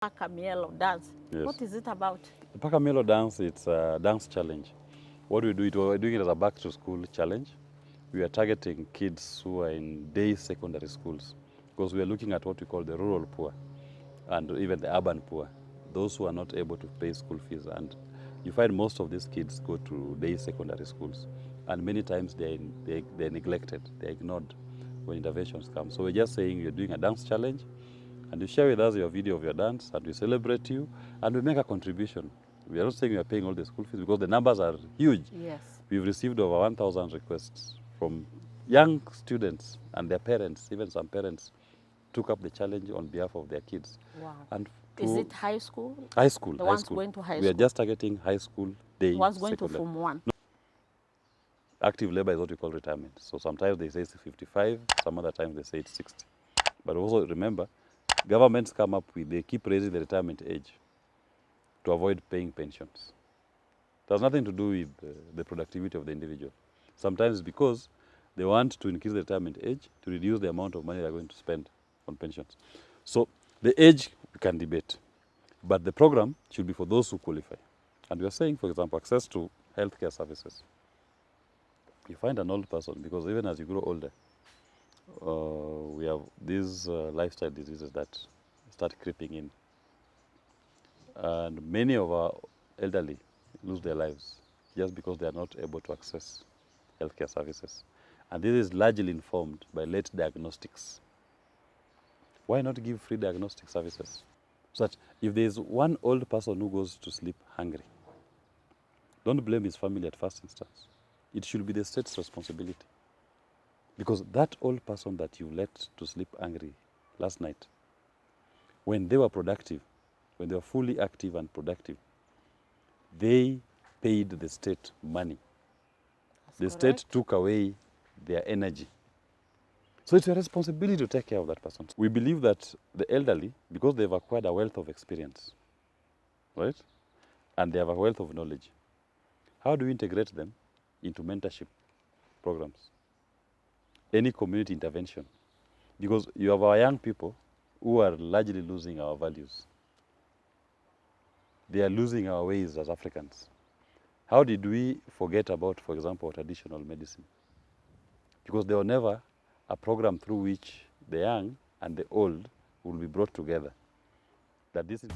Paka dance. Yes. What is it about? The Paka dance, it's a dance challenge. What we do, we're doing it as a back to school challenge. We are targeting kids who are in day secondary schools because we are looking at what we call the rural poor and even the urban poor, those who are not able to pay school fees. And you find most of these kids go to day secondary schools, and many times they're neglected, they're ignored when interventions come. So we're just saying you're doing a dance challenge, and you share with us your video of your dance, and we celebrate you, and we make a contribution. We are not saying we are paying all the school fees because the numbers are huge. Yes. We've received over 1,000 requests from young students and their parents. Even some parents took up the challenge on behalf of their kids. Wow. And Is it high school? High school. The high ones school. going to high school? We are just targeting high school day. The ones going secondary. to Form 1? No. Active labor is what we call retirement. So sometimes they say it's 55, some other times they say it's 60. But also remember, governments come up with, they keep raising the retirement age to avoid paying pensions. It has nothing to do with the productivity of the individual. Sometimes because they want to increase the retirement age to reduce the amount of money they're going to spend on pensions. So the age we can debate, but the program should be for those who qualify. And we are saying, for example, access to healthcare services. You find an old person, because even as you grow older, we have these lifestyle diseases that start creeping in. And many of our elderly lose their lives just because they are not able to access healthcare services. And this is largely informed by late diagnostics. Why not give free diagnostic services? So that if there is one old person who goes to sleep hungry, don't blame his family at first instance. It should be the state's responsibility. Because that old person that you let to sleep hungry last night, when they were productive, when they were fully active and productive, they paid the state money. The state took away their energy. So it's a responsibility to take care of that person. We believe that the elderly, because they've acquired a wealth of experience, right? And they have a wealth of knowledge. How do we integrate them into mentorship programs? Any community intervention. Because you have our young people who are largely losing our values. They are losing our ways as Africans. How did we forget about, for example, traditional medicine? Because there was never a program through which the young and the old will be brought together. That this is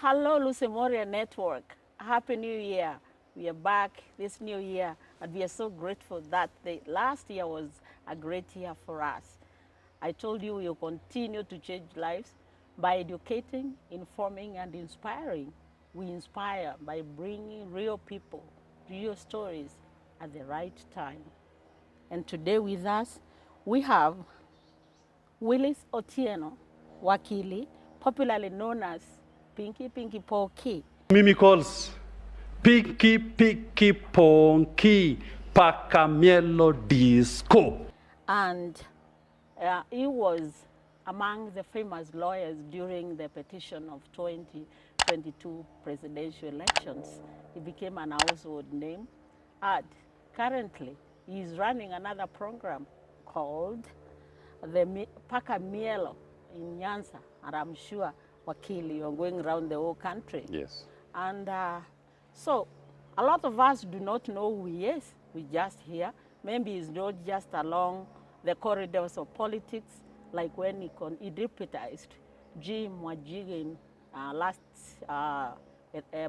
Hello, Lucy Moria Network. Happy New Year. We are back this new year, and we are so grateful that the last year was a great year for us. I told you we will continue to change lives by educating, informing, and inspiring. We inspire by bringing real people, real stories at the right time. And today with us, we have Willis Otieno, Wakili, popularly known as Pinky Ponki. Mimi calls Piki Ponki Paka Disco. And he was among the famous lawyers during the petition of 2022 presidential elections. He became an household name. And currently, he is running another program called the Paka in Nyanza. And I'm sure, Wakili, you're going around the whole country. yes. And so a lot of us do not know who he is. We just hear. Maybe he's not just along the corridors of politics, like when he deputized Jim Mwajige in last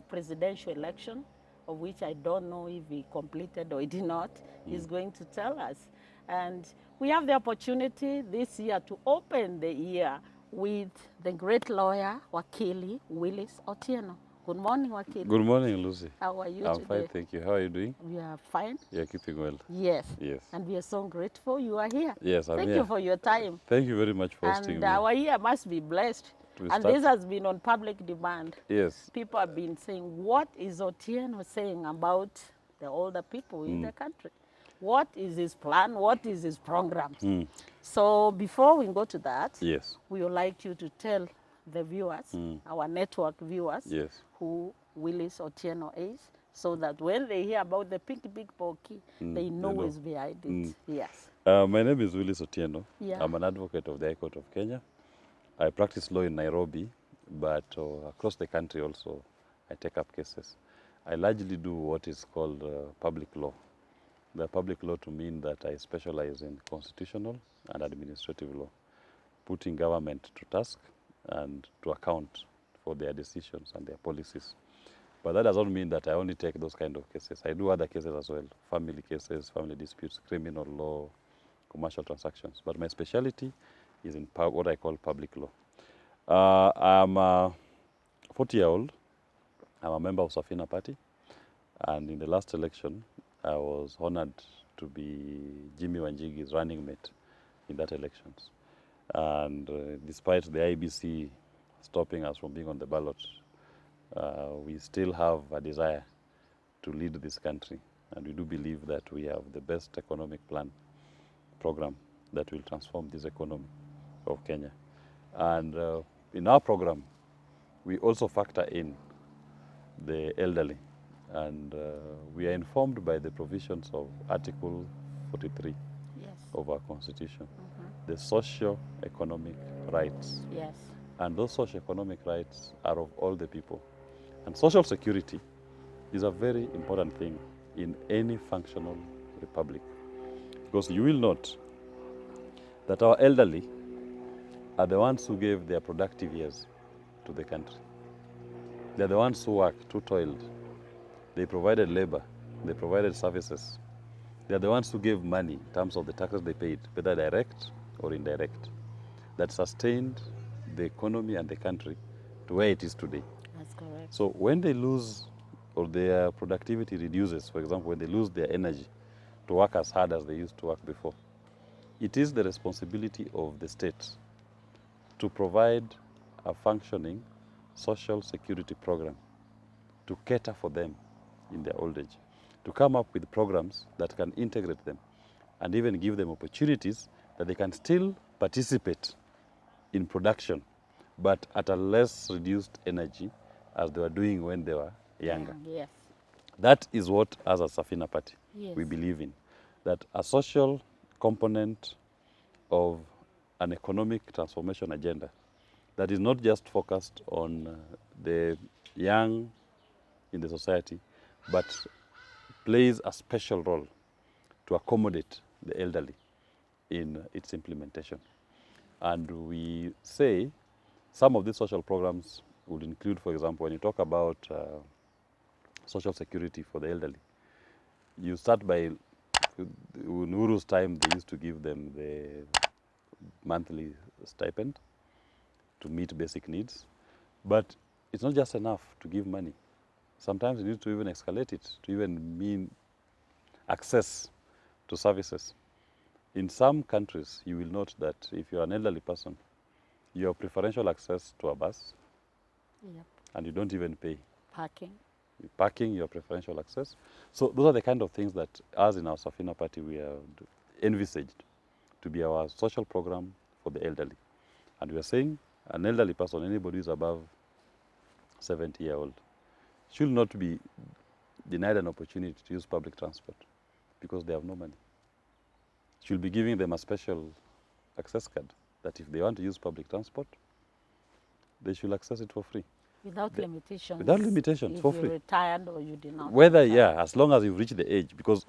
presidential election, of which I don't know if he completed or he did not. He's going to tell us. And we have the opportunity this year to open the year with the great lawyer, Wakili Willis Otieno. Good morning, Wakili. Good morning, Lucy. How are you I'm today? fine, thank you. How are you doing? We are fine. You're keeping well. Yes. Yes. And we are so grateful you are here. Yes, I'm Thank here. you for your time. Thank you very much for hosting And me. our year must be blessed. We And start- this has been on public demand. Yes. People have been saying, what is Otieno saying about the older people in the country? What is his plan? What is his programs? So before we go to that, Yes. we would like you to tell the viewers, our network viewers, Yes. who Willis Otieno is, so that when they hear about the Piki Ponki, they know know. who's behind it. Yes. My name is Willis Otieno. Yeah. I'm an advocate of the High Court of Kenya. I practice law in Nairobi, but across the country also, I take up cases. I largely do what is called public law. The public law to mean that I specialize in constitutional and administrative law, putting government to task and to account for their decisions and their policies. But that does not mean that I only take those kind of cases. I do other cases as well, family cases, family disputes, criminal law, commercial transactions. But my specialty is in what I call public law. I'm a 40-year-old. I'm a member of Safina Party. And in the last election, I was honored to be Jimmy Wanjigi's running mate in that elections. And despite the IBC stopping us from being on the ballot, we still have a desire to lead this country. And we do believe that we have the best economic program that will transform this economy of Kenya. And in our program, we also factor in the elderly. And we are informed by the provisions of Article 43 Yes. of our Constitution, the socio-economic rights. Yes. And those socio-economic rights are of all the people. And social security is a very important thing in any functional republic. Because you will note that our elderly are the ones who gave their productive years to the country. They're the ones who worked, who toiled. They provided labor, they provided services. They're the ones who gave money in terms of the taxes they paid, whether direct or indirect, that sustained the economy and the country to where it is today. That's correct. So when they lose or their productivity reduces, for example, when they lose their energy to work as hard as they used to work before, it is the responsibility of the state to provide a functioning social security program to cater for them in their old age, to come up with programs that can integrate them and even give them opportunities that they can still participate in production, but at a less reduced energy as they were doing when they were younger. Yes. That is what, as a Safina Party, Yes. we believe in, that a social component of an economic transformation agenda that is not just focused on the young in the society, but plays a special role to accommodate the elderly in its implementation. And we say some of these social programs would include, for example, when you talk about social security for the elderly, you start by, in Uru's time, they used to give them the monthly stipend to meet basic needs. But it's not just enough to give money. Sometimes you need to even escalate it to even mean access to services. In some countries, you will note that if you're an elderly person, you have preferential access to a bus, Yep. and you don't even pay. Parking. Parking, you have preferential access. So those are the kind of things that, as in our Safina Party, we have envisaged to be our social program for the elderly. And we are saying an elderly person, anybody who is above 70-year-old, should not be denied an opportunity to use public transport because they have no money. Should be giving them a special access card that if they want to use public transport, they should access it for free. Without limitations. Without limitations, for if free. you're retired or you did not. Whether, retire. yeah, as long as you've reached the age, because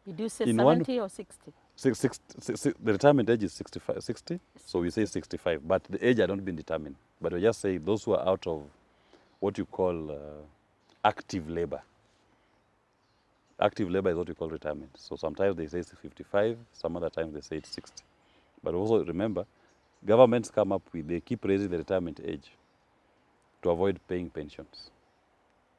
Did you say in 70 one- or 60? the retirement age is 65, 60, so we say 65. But the age had not been determined. But we just say those who are out of what you call active labor. Active labor is what we call retirement. So sometimes they say it's 55, some other times they say it's 60. But also remember, governments come up with, they keep raising the retirement age to avoid paying pensions.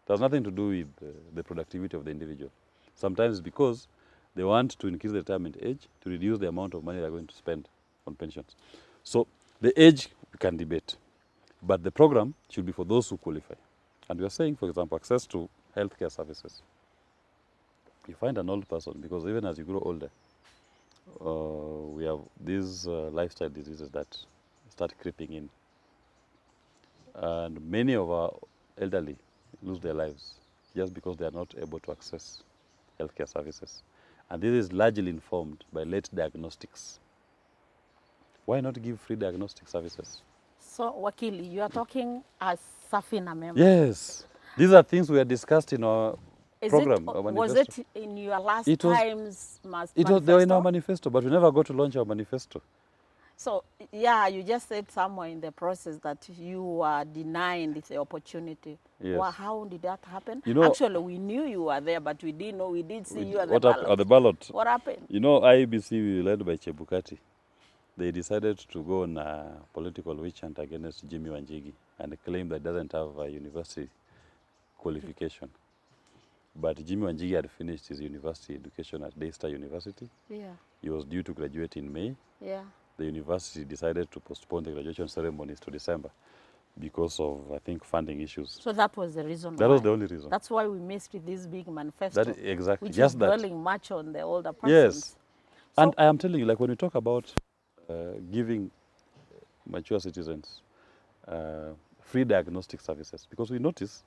It has nothing to do with the productivity of the individual. Sometimes because they want to increase the retirement age to reduce the amount of money they're going to spend on pensions. So the age we can debate, but the program should be for those who qualify. And we are saying, for example, access to healthcare services. You find an old person, because even as you grow older, we have these lifestyle diseases that start creeping in. And many of our elderly lose their lives just because they are not able to access healthcare services. And this is largely informed by late diagnostics. Why not give free diagnostic services? So, Wakili, you are talking as Safina member. Yes. These are things we had discussed in our program. Was it in your last time's manifesto? They were in our manifesto, but we never got to launch our manifesto. So, yeah, you just said somewhere in the process that you were denied the opportunity. Yes. Well, how did that happen? You know, actually, we knew you were there, but we didn't know. We did see you at the ballot. At the ballot. What happened? You know, IEBC, led by Chebukati, they decided to go on a political witch hunt against Jimmy Wanjigi and claim that it doesn't have a university qualification. But Jimmy Wanjigi had finished his university education at Daystar University. Yeah. He was due to graduate in May. Yeah. The university decided to postpone the graduation ceremonies to December because of, I think, funding issues. So that was the reason That was the only reason. That's why we missed this big manifesto. That, exactly. Which just is that. dwelling much on the older persons. Yes. So, and I am telling you, like when we talk about giving mature citizens free diagnostic services, because we notice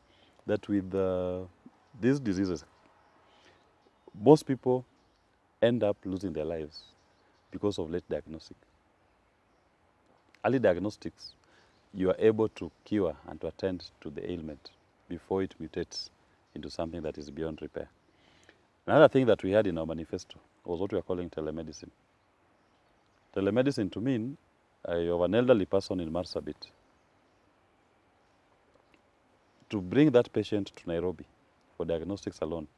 that with these diseases, most people end up losing their lives because of late diagnostic. Early diagnostics, you are able to cure and to attend to the ailment before it mutates into something that is beyond repair. Another thing that we had in our manifesto was what we are calling telemedicine. Telemedicine to mean you have an elderly person in Marsabit. To bring that patient to Nairobi for diagnostics alone,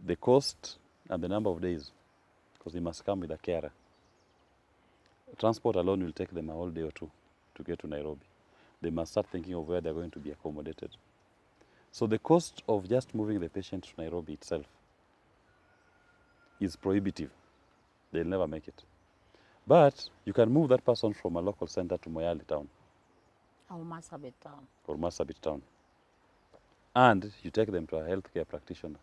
the cost and the number of days, because he must come with a carer. Transport alone will take them a whole day or two to get to Nairobi. They must start thinking of where they're going to be accommodated. So the cost of just moving the patient to Nairobi itself is prohibitive. They'll never make it. But you can move that person from a local center to Moyale town. Or Marsabit town. Or Marsabit town. And you take them to a healthcare practitioner.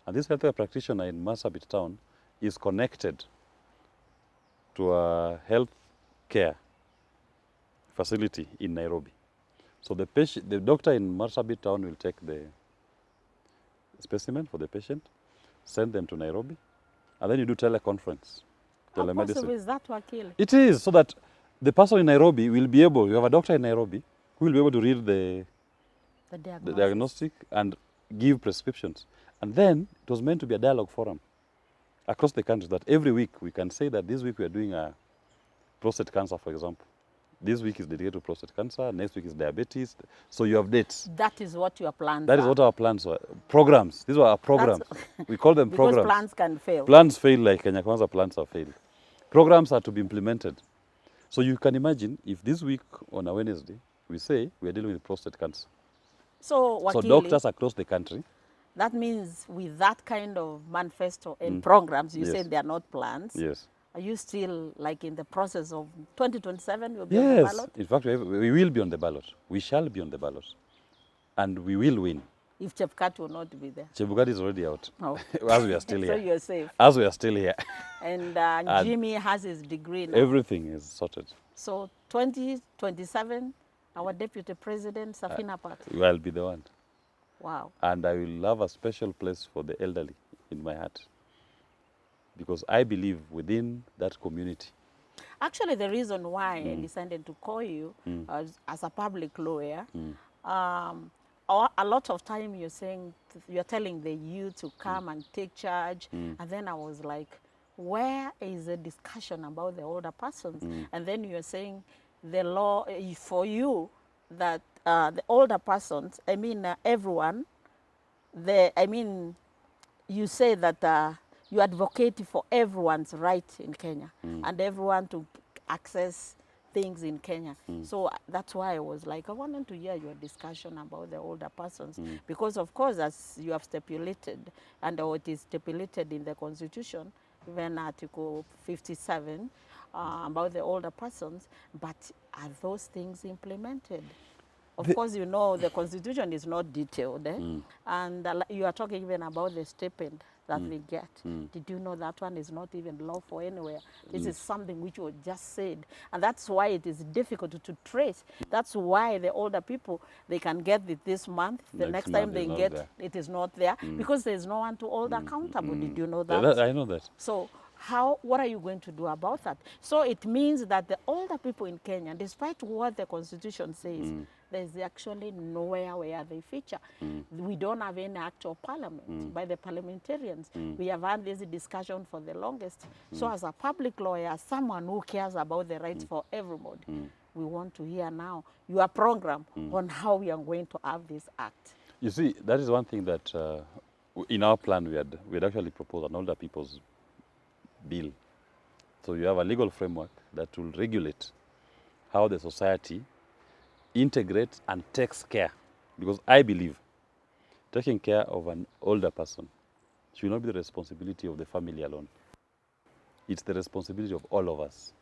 And this healthcare practitioner in Marsabit town is connected to a health care facility in Nairobi. So the doctor in Marsabit town will take the specimen for the patient, send them to Nairobi, and then you do teleconference, telemedicine. How possible is that, Wakili? It is, so that the person in Nairobi will be able, you have a doctor in Nairobi who will be able to read the diagnostic and give prescriptions. And then it was meant to be a dialogue forum across the country, that every week we can say that this week we are doing a prostate cancer, for example. This week is dedicated to prostate cancer, next week is diabetes. So you have dates. That is what your plans That is what our plans were. Programs. These were our programs. We call them programs. Because plans can fail. Plans fail like Kenya Kwanza plans have failed. Programs are to be implemented. So you can imagine if this week on a Wednesday, we say we are dealing with prostate cancer. So, Wakili, so doctors across the country. That means with that kind of manifesto and programs, you say they are not plans. Yes. Are you still like in the process of 2027? You'll be on the ballot? In fact, we will be on the ballot. We shall be on the ballot. And we will win. If Chebukati will not be there. Chebukati is already out. Oh. As we are still here. So you're safe. As we are still here. And Jimmy has his degree now. Everything is sorted. So 2027, our deputy president, Safina Party. I'll be the one. Wow. And I will have a special place for the elderly in my heart. Because I believe within that community. Actually, the reason why I decided to call you as a public lawyer, a lot of time you're telling the youth to come and take charge, and then I was like, where is the discussion about the older persons? And then you're saying the law for you that the older persons, I mean everyone, you say that you advocate for everyone's right in Kenya and everyone to access things in Kenya. So that's why I was like, I wanted to hear your discussion about the older persons. Because, of course, as you have stipulated, and it is stipulated in the Constitution, even Article 57, about the older persons, but are those things implemented? Of course, you know, the Constitution is not detailed, and you are talking even about the stipend that they get. Did you know that one is not even lawful anywhere? This is something which was just said, and that's why it is difficult to trace. That's why the older people, they can get it this month, the next time they get it is not there, because there's no one to hold accountable. Did you know that? I know that. So what are you going to do about that? So it means that the older people in Kenya, despite what the Constitution says, there's actually nowhere where they feature. We don't have any act of parliament by the parliamentarians. We have had this discussion for the longest. So as a public lawyer, someone who cares about the rights for everybody, we want to hear now your program on how we are going to have this act. You see, that is one thing that in our plan we had actually proposed an older people's bill. So you have a legal framework that will regulate how the society integrates and takes care. Because I believe taking care of an older person should not be the responsibility of the family alone. It's the responsibility of all of us.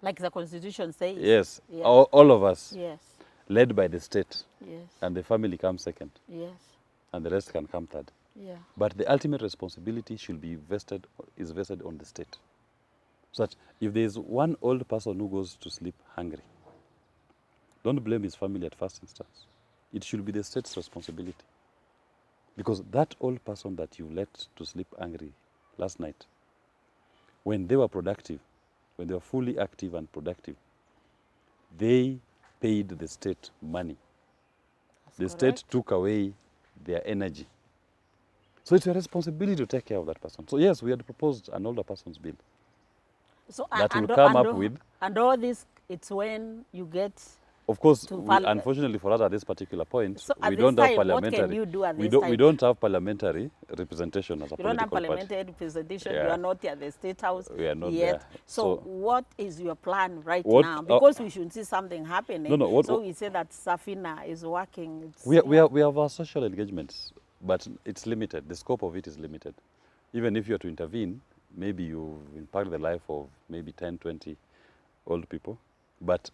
Like the Constitution says? Yes, Yeah. all of us. Yes. Led by the state. Yes. And the family comes second. Yes. And the rest can come third. Yeah. But the ultimate responsibility should be vested on the state. So that if there is one old person who goes to sleep hungry, don't blame his family at first instance. It should be the state's responsibility. Because that old person that you let to sleep hungry last night, when they were productive, when they were fully active and productive, they paid the state money. The state took away their energy. So it's a responsibility to take care of that person. So yes, we had proposed an older person's bill So, that will come up with. And all this, it's when you get. Of course, unfortunately for us at this particular point, So we don't have parliamentary. What can you do at this we time? don't have parliamentary representation as a You don't have political party. parliamentary representation. Yeah. You are not at the State House We are not yet. there. So, So what is your plan right what- now? Because we should see something happening. No, so we say that Safina is working. It's, we have our social engagements, but it's limited. The scope of it is limited. Even if you are to intervene, maybe you impact the life of maybe 10, 20 old people. But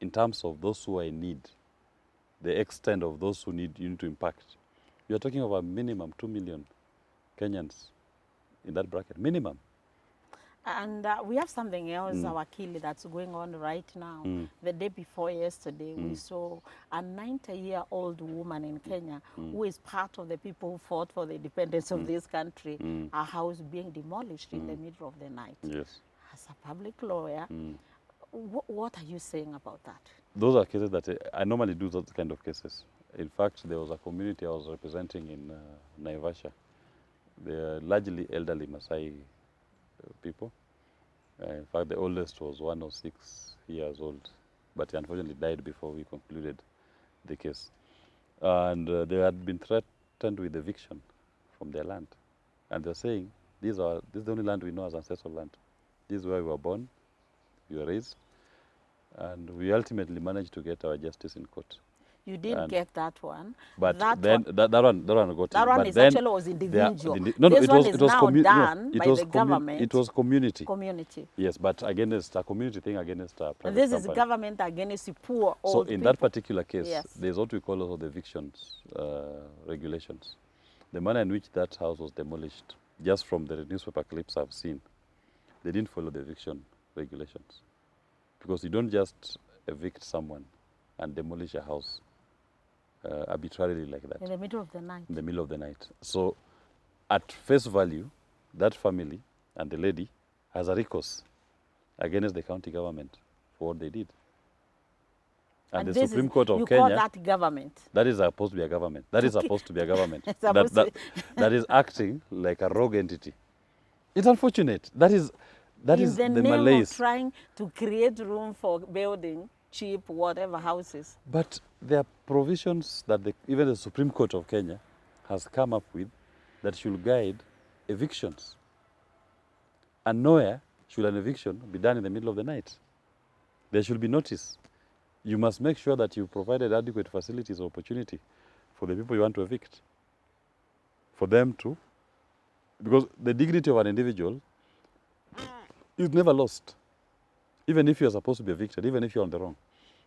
in terms of those who are in need, the extent of those who need you need to impact, you are talking of a minimum 2 million Kenyans in that bracket, minimum. And we have something else, our Kili, that's going on right now. The day before yesterday, we saw a 90-year-old woman in Kenya who is part of the people who fought for the independence of this country, her house being demolished in the middle of the night. Yes. As a public lawyer, what are you saying about that? Those are cases that I normally do those kind of cases. In fact, there was a community I was representing in Naivasha. They are largely elderly Maasai people. In fact, the oldest was 106 years old, but unfortunately died before we concluded the case. And they had been threatened with eviction from their land. And they're saying, this is the only land we know as ancestral land. This is where we were born, we were raised, and we ultimately managed to get our justice in court. You didn't get that one. But that then one, that one got that in. one But is then actually was individual. No, this it one was is it was now done by the government. It was community. Community. Yes, but against a community thing against a private And this company. is government against the poor old So in people. that particular case, Yes. there's what we call also the evictions regulations. The manner in which that house was demolished, just from the newspaper clips I've seen, they didn't follow the eviction regulations. Because you don't just evict someone and demolish a house arbitrarily like that. In the middle of the night. In the middle of the night. So at face value, that family and the lady has a recourse against the county government for what they did. And the Supreme Court of Kenya... You call that government? That is supposed to be a government. That is supposed to be a government. that is acting like a rogue entity. It's unfortunate. That is the name malaise. Of trying to create room for building cheap whatever houses. But there are provisions that even the Supreme Court of Kenya has come up with that should guide evictions. And nowhere should an eviction be done in the middle of the night. There should be notice. You must make sure that you provided adequate facilities or opportunity for the people you want to evict. For them to, because the dignity of an individual is never lost. Even if you're supposed to be evicted, even if you're on the wrong,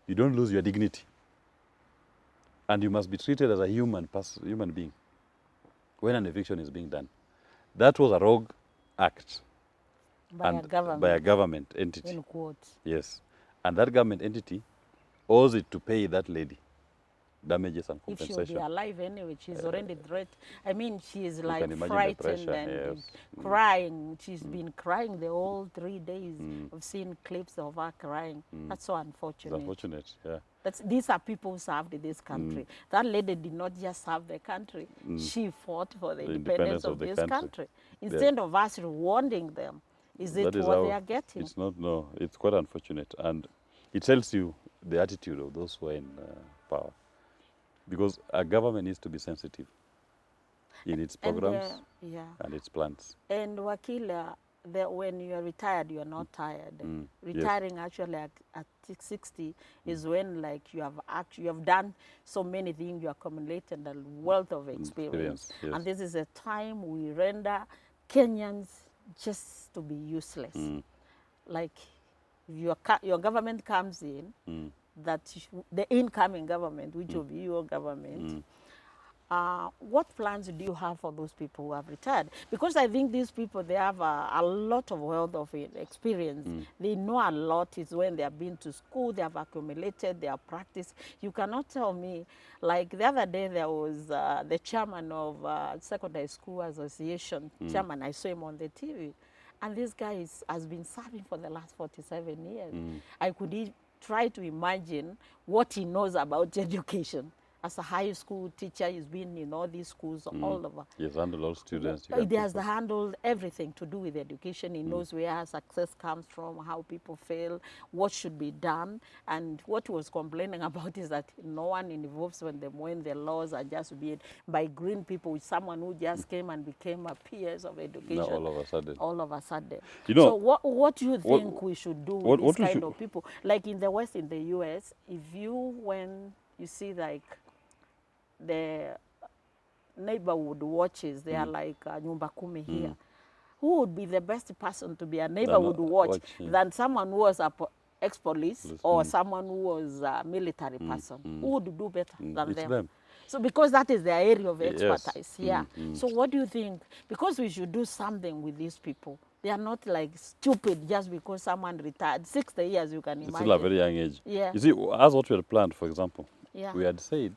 you don't lose your dignity. And you must be treated as a human being when an eviction is being done. That was a rogue act. By a government entity. In quotes. Yes. And that government entity owes it to pay that lady damages and If compensation. she'll be alive anyway, she's already threat. I mean, she's like can imagine the frightened pressure, and yes. crying. She's been crying the whole 3 days. I've seen clips of her crying. That's so It's unfortunate. unfortunate, yeah. These are people who served this country. That lady did not just serve the country. She fought for the independence of the this country. country. Instead of us rewarding them, is it That is what how they are getting? It's not, no, it's quite unfortunate. And it tells you the attitude of those who are in power. Because a government needs to be sensitive in its programs and its plans. And Wakila, when you are retired, you are not tired. Retiring actually at 60 is when like you have done so many things, you accumulated a wealth of experience. Yes. And this is a time we render Kenyans just to be useless. Like your government comes in, the incoming government, which will be your government, what plans do you have for those people who have retired? Because I think these people, they have a lot of wealth of experience. They know a lot. It's when they have been to school, they have accumulated, they have practiced. You cannot tell me, like the other day there was the chairman of Secondary School Association, chairman, I saw him on the TV. And this guy has been serving for the last 47 years. I could try to imagine what he knows about education. As a high school teacher, he's been in all these schools all over. He has handled all students. He has handled everything to do with education. He knows where success comes from, how people fail, what should be done. And what he was complaining about is that no one involves when the laws are just being by green people, with someone who just came and became a peers of education. No, all of a sudden. All of a sudden. You know, so what do you think we should do with this kind of people? Like in the West, in the US, when you see like the neighborhood watches, they are like Nyumba Kumi here. Who would be the best person to be a neighborhood watch than someone who was ex-police or someone who was a military person? Who would do better than them? So because that is their area of expertise. So what do you think? Because we should do something with these people. They are not like stupid just because someone retired. 60 years, you can imagine. It's still a very young age. Yeah. You see, as what we had planned, for example, we had said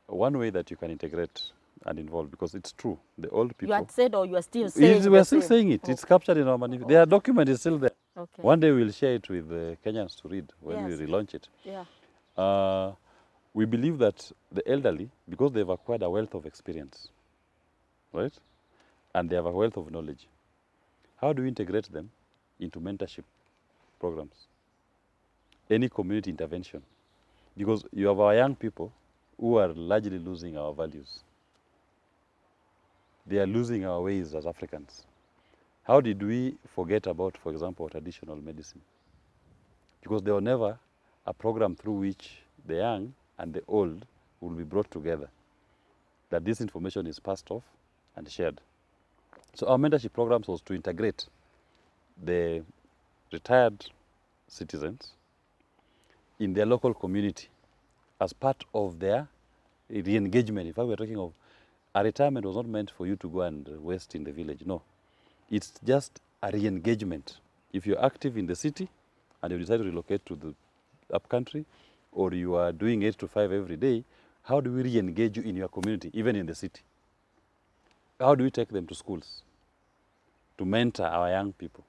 one way that you can integrate and involve, because it's true, the old people. You had said, or you are still saying? We are still saying it. It's captured in our manifesto. Their document is still there. Okay. One day we'll share it with the Kenyans to read when we relaunch it. Yeah. We believe that the elderly, because they've acquired a wealth of experience, right? And they have a wealth of knowledge. How do we integrate them into mentorship programs? Any community intervention. Because you have our young people who are largely losing our values. They are losing our ways as Africans. How did we forget about, for example, traditional medicine? Because there was never a program through which the young and the old will be brought together, that this information is passed off and shared. So our mentorship programs was to integrate the retired citizens in their local community as part of their re-engagement. In fact, we're talking of a retirement was not meant for you to go and waste in the village. No, it's just a re-engagement. If you're active in the city and you decide to relocate to the upcountry, or you are doing 8 to 5 every day, how do we re-engage you in your community, even in the city? How do we take them to schools, to mentor our young people,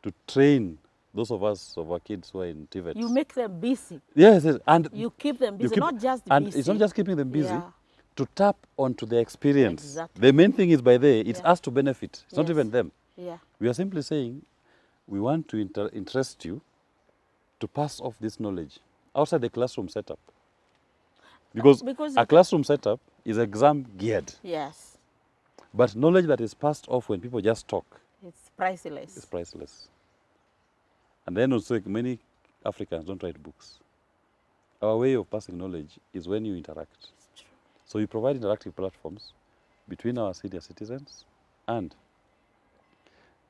to train those of our kids who are in TVETs? You make them busy. Yes, and you keep them busy, not just and busy. It's not just keeping them busy, to tap onto their experience. Exactly. The main thing is by there, it's us to benefit. It's not even them. Yeah. We are simply saying, we want to interest you to pass off this knowledge outside the classroom setup. Because a classroom setup is exam geared. Yes. But knowledge that is passed off when people just talk. It's priceless. It's priceless. And then also many Africans don't write books. Our way of passing knowledge is when you interact. So we provide interactive platforms between our senior citizens and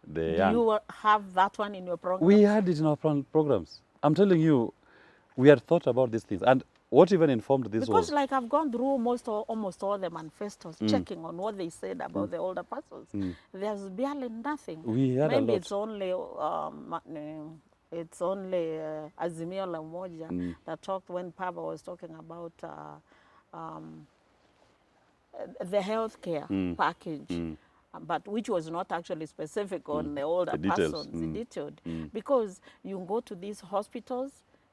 the Do young. you have that one in your program? We had it in our programs. I'm telling you, we had thought about these things. And what even informed this Because was... like I've gone through almost all the manifestos, checking on what they said about the older persons. There's barely nothing. We had a Maybe lot. it's only Azimio La Umoja that talked when Papa was talking about the healthcare package. But which was not actually specific on the older The details. persons, detailed. Because you go to these hospitals,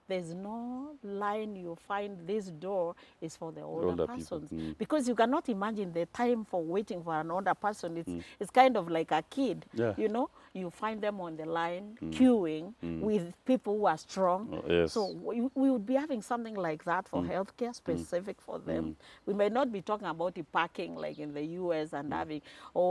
there's no line you find this door is for the older persons. Because you cannot imagine the time for waiting for an older person. It's kind of like a kid, Yeah. you know. You find them on the line, queuing with people who are strong. Oh, yes. So we would be having something like that for healthcare specific for them. We may not be talking about the parking like in the US and having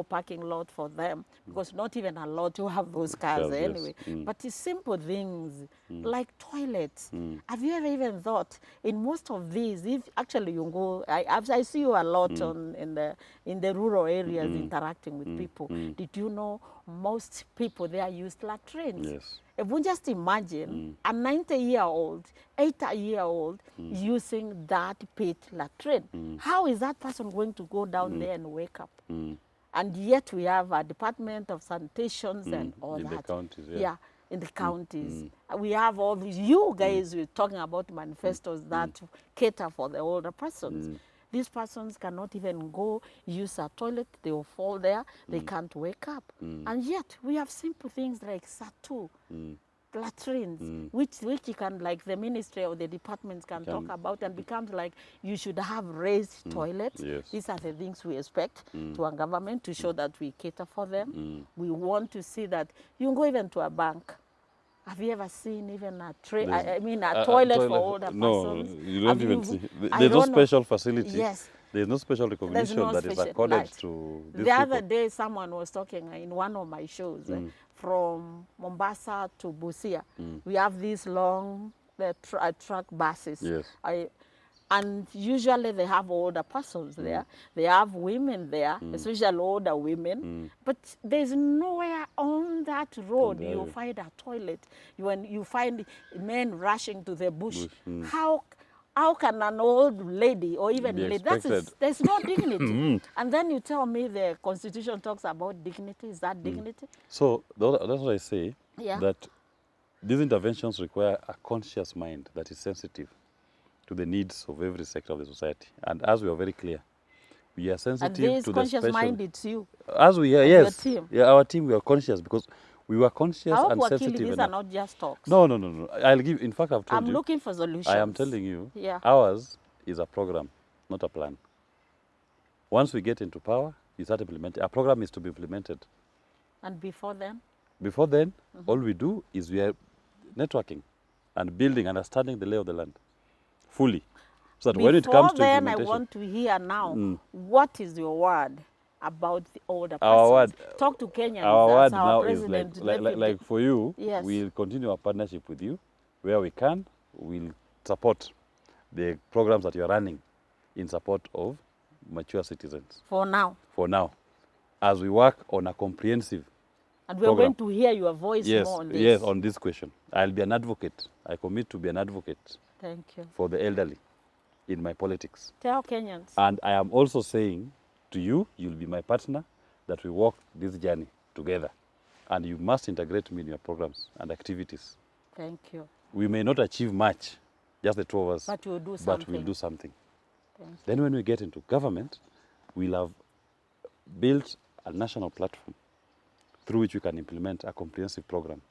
parking lot for them, because not even allowed to have those cars Yes, anyway. But it's simple things like toilets. Have you ever even thought in most of these, if actually you go, I see you a lot in the rural areas interacting with people. Did you know most people there use latrines? Yes. If we just imagine a 90-year-old, 80-year-old using that pit latrine, how is that person going to go down there and wake up? And yet we have a Department of Sanitations and all in that. the counties, Yeah, in the counties. We have all these, you guys were talking about manifestos that cater for the older persons. These persons cannot even go use a toilet, they will fall there, they can't wake up. And yet we have simple things like SATU, latrines, which you can, like the ministry or the departments can talk about, and becomes like you should have raised toilets. Yes. These are the things we expect to our government to show that we cater for them. We want to see that you go even to a bank. Have you ever seen even a toilet for older persons? No, you don't even see. I There's no don't know. special facility. Yes. There's no special recognition no that is special- accorded like, to these The people. other day, someone was talking in one of my shows from Mombasa to Busia. We have these long truck buses. Yes. And usually they have older persons there. They have women there, especially older women. But there's nowhere on that road you find a toilet. When you find men rushing to the bush. How can an old lady or even Be lady, expected. there's no dignity. And then you tell me the Constitution talks about dignity. Is that dignity? So that's what I say, Yeah. that these interventions require a conscious mind that is sensitive to the needs of every sector of the society. And as we are very clear, we are And sensitive this to the conscious special... mind, it's you. As we are, and your yes. team. Yeah, our team, we are conscious because we were conscious I hope and Wakili, sensitive these enough. are not just talks. No. I'll give, in fact, I've told I'm you. looking for solutions. I am telling you, Yeah. ours is a program, not a plan. Once we get into power, you start implementing. Our program is to be implemented. And before then? Before then, all we do is we are networking and building, understanding the lay of the land fully. So that when it comes to Before then, I implementation... want to hear now, what is your word about the older Our persons? word, Talk to Kenyans. our word as our now is president. like for you, Yes. we'll continue our partnership with you. Where we can, we'll support the programs that you're running in support of mature citizens. For now. For now, as we work on a comprehensive And we're program. going to hear your voice Yes, more on this. yes, on this question. I'll be an advocate. I commit to be an advocate Thank you. for the elderly in my politics. Tell Kenyans. And I am also saying to you, you'll be my partner, that we walk this journey together. And you must integrate me in your programs and activities. Thank you. We may not achieve much, just the two of us, But we'll do but something. we'll do something. Thank you. Then when we get into government, we'll have built a national platform through which we can implement a comprehensive program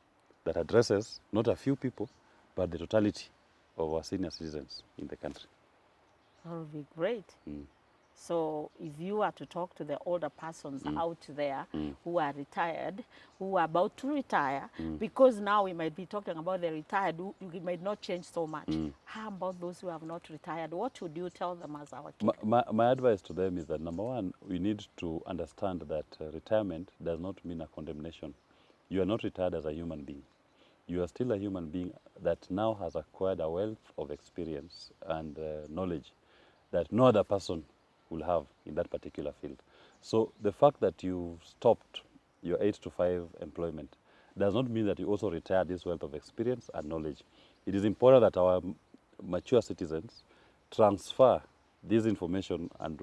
that addresses not a few people, but the totality of our senior citizens in the country. That would be great. So if you are to talk to the older persons out there who are retired, who are about to retire, because now we might be talking about the retired, it might not change so much. How about those who have not retired? What would you tell them as our kid? My advice to them is that, number one, we need to understand that retirement does not mean a condemnation. You are not retired as a human being. you are still a human being that now has acquired a wealth of experience and knowledge that no other person will have in that particular field. So the fact that you stopped your 8 to 5 employment does not mean that you also retire this wealth of experience and knowledge. It is important that our mature citizens transfer this information and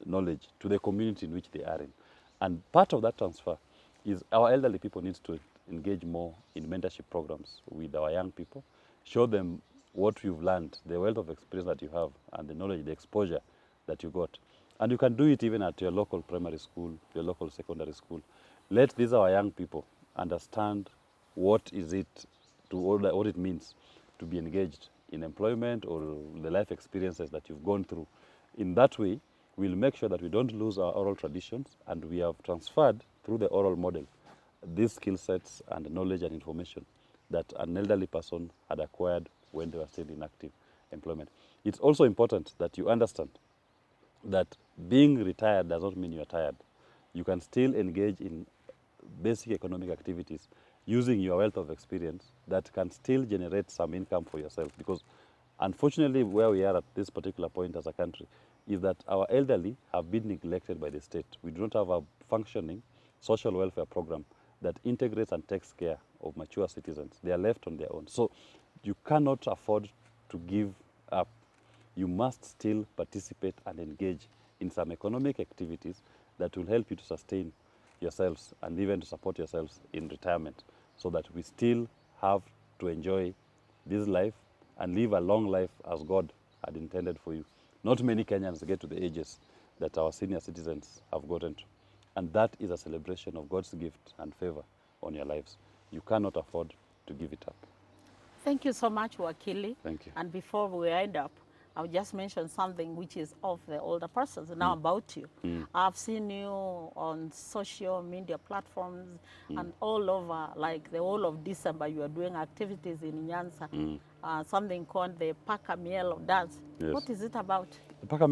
knowledge to the community in which they are in. And part of that transfer is our elderly people need to engage more in mentorship programs with our young people, show them what you've learned, the wealth of experience that you have, and the knowledge, the exposure that you got. And you can do it even at your local primary school, your local secondary school. Let these our young people understand what it means to be engaged in employment or the life experiences that you've gone through. In that way, we'll make sure that we don't lose our oral traditions, and we have transferred through the oral model these skill sets and knowledge and information that an elderly person had acquired when they were still in active employment. It's also important that you understand that being retired does not mean you are tired. You can still engage in basic economic activities using your wealth of experience that can still generate some income for yourself. Because unfortunately, where we are at this particular point as a country is that our elderly have been neglected by the state. We do not have a functioning social welfare program that integrates and takes care of mature citizens. They are left on their own. So you cannot afford to give up. You must still participate and engage in some economic activities that will help you to sustain yourselves and even to support yourselves in retirement, so that we still have to enjoy this life and live a long life as God had intended for you. Not many Kenyans get to the ages that our senior citizens have gotten to. And that is a celebration of God's gift and favor on your lives. You cannot afford to give it up. Thank you so much, Wakili. Thank you. And before we end up, I'll just mention something which is of the older persons, now about you. I've seen you on social media platforms and all over, like the whole of December, you are doing activities in Nyanza, something called the Paka Mielo dance. Yes. What is it about? The Paka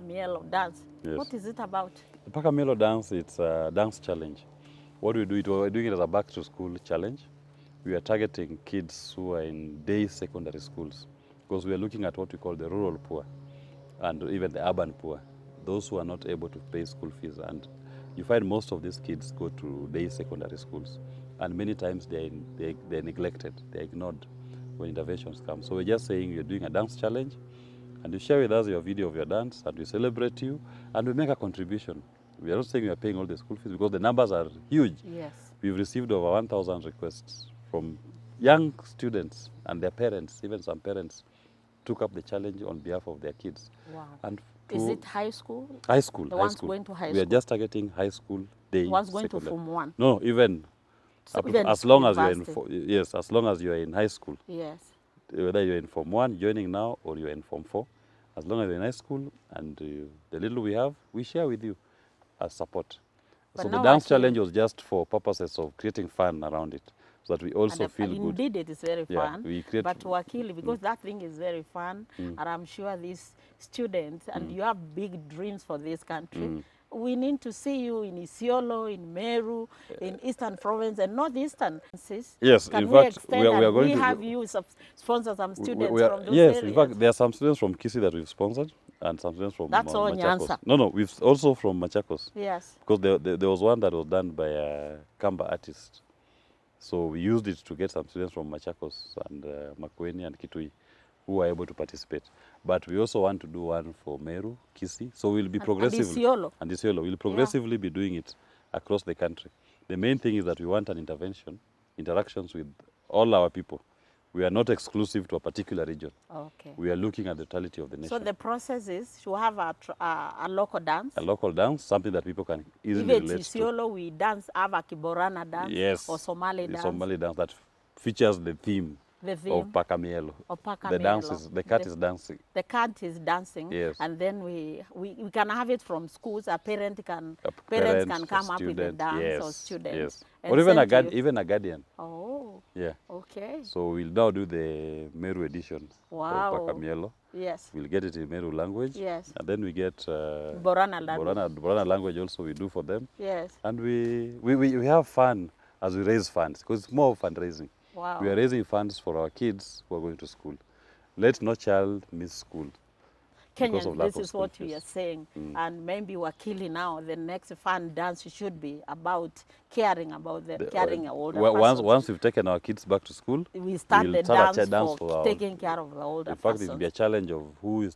Mielo dance. Yes. What is it about? The Paka Mielo dance, it's a dance challenge. What we do, we're doing it as a back to school challenge. We are targeting kids who are in day secondary schools, because we are looking at what we call the rural poor and even the urban poor, those who are not able to pay school fees. And you find most of these kids go to day secondary schools, and many times they're neglected, they're ignored when interventions come. So we're just saying you're doing a dance challenge, and you share with us your video of your dance, and we celebrate you, and we make a contribution. We are not saying we are paying all the school fees, because the numbers are huge. Yes. We've received over 1,000 requests from young students and their parents. Even some parents took up the challenge on behalf of their kids. Wow. And Is it high school? High school. The high ones school. going to high We are school? just targeting high school day. The ones going to secondary. Form 1? No, even, So even as long as you're in, university? yes, as long as you're in high school. Yes. Whether you're in Form 1, joining now, or you're in Form 4, as long as you're in high school, and the little we have, we share with you as support. But So the now dance actually- challenge was just for purposes of creating fun around it, so that we also And feel good. indeed, it is very Yeah, fun. we create- But Wakili, because that thing is very fun, and I'm sure these students, and you have big dreams for this country, we need to see you in Isiolo, in Meru, in Eastern Province, and Northeastern. Yes, Can in we fact, extend we are and going we to have you sponsor some students we are- from those yes, areas? in fact, there are some students from Kisi that we've sponsored, and some students from That's all Machakos. Nyanza. No, we've also from Machakos. Yes. Because there was one that was done by a Kamba artist. So we used it to get some students from Machakos and Makueni and Kitui who were able to participate. But we also want to do one for Meru, Kisi. So we'll be progressively. Isiolo. And Isiolo. We'll progressively be doing it across the country. The main thing is that we want an interactions with all our people. We are not exclusive to a particular region. Okay. We are looking at the totality of the nation. So the process is to have a local dance. A local dance, something that people can easily Even relate to. Isiolo, we dance, have a Kiborana dance Yes. or Somali the dance. Somali dance that features the theme The theme of Pakamielo. of The dance Pakamielo. is, the cat is dancing. The cat is dancing, Yes. and then we can have it from schools. A parent can A parents parent, can a come up with a student, dance, yes, or students, yes. and Or even send to you. even a guardian. Oh, Yeah. okay. So we'll now do the Meru edition Wow. of Pakamielo. Yes. We'll get it in Meru language. Yes. And then we get Borana language. Borana language also we do for them. Yes. And we have fun as we raise funds, because it's more fundraising. Wow. We are raising funds for our kids who are going to school. Let no child miss school. Because of Kenyans, lack this of is school what we fees. are saying, and maybe Wakili now, the next fun dance should be about caring about the caring older persons. Once we've taken our kids back to school, We start we'll the start a dance for our, taking care of the older in fact, persons. it'll be a challenge of who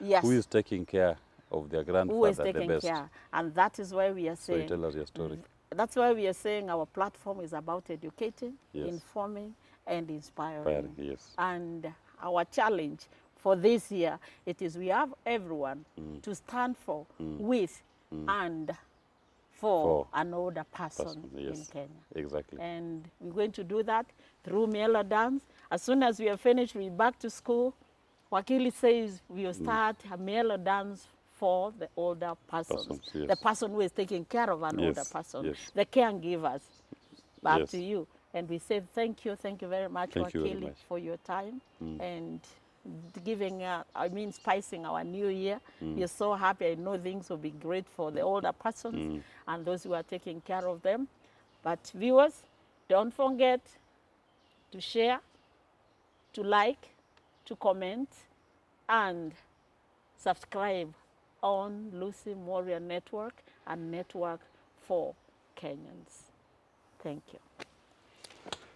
Yes. is taking care of their Who is grandfather the taking best. care, and that is why we are So you saying. tell us your story. That's why we are saying our platform is about educating, Yes. informing, and inspiring. Inspiring, yes. And our challenge for this year, it is we have everyone to stand for, with, and for an older person yes. in Kenya. Exactly. And we're going to do that through Mielo dance. As soon as we are finished, we're back to school. Wakili says we will start a Mielo dance for the older persons. Yes. The person who is taking care of an older person. Yes. The caregivers. Back Yes. to you. And we say thank you very much, Thank you very Wakili, much. for your time and giving, spicing our new year. We are so happy. I know things will be great for the older persons and those who are taking care of them. But viewers, don't forget to share, to like, to comment, and subscribe on Lucy Moria Network and Network for Kenyans. Thank you.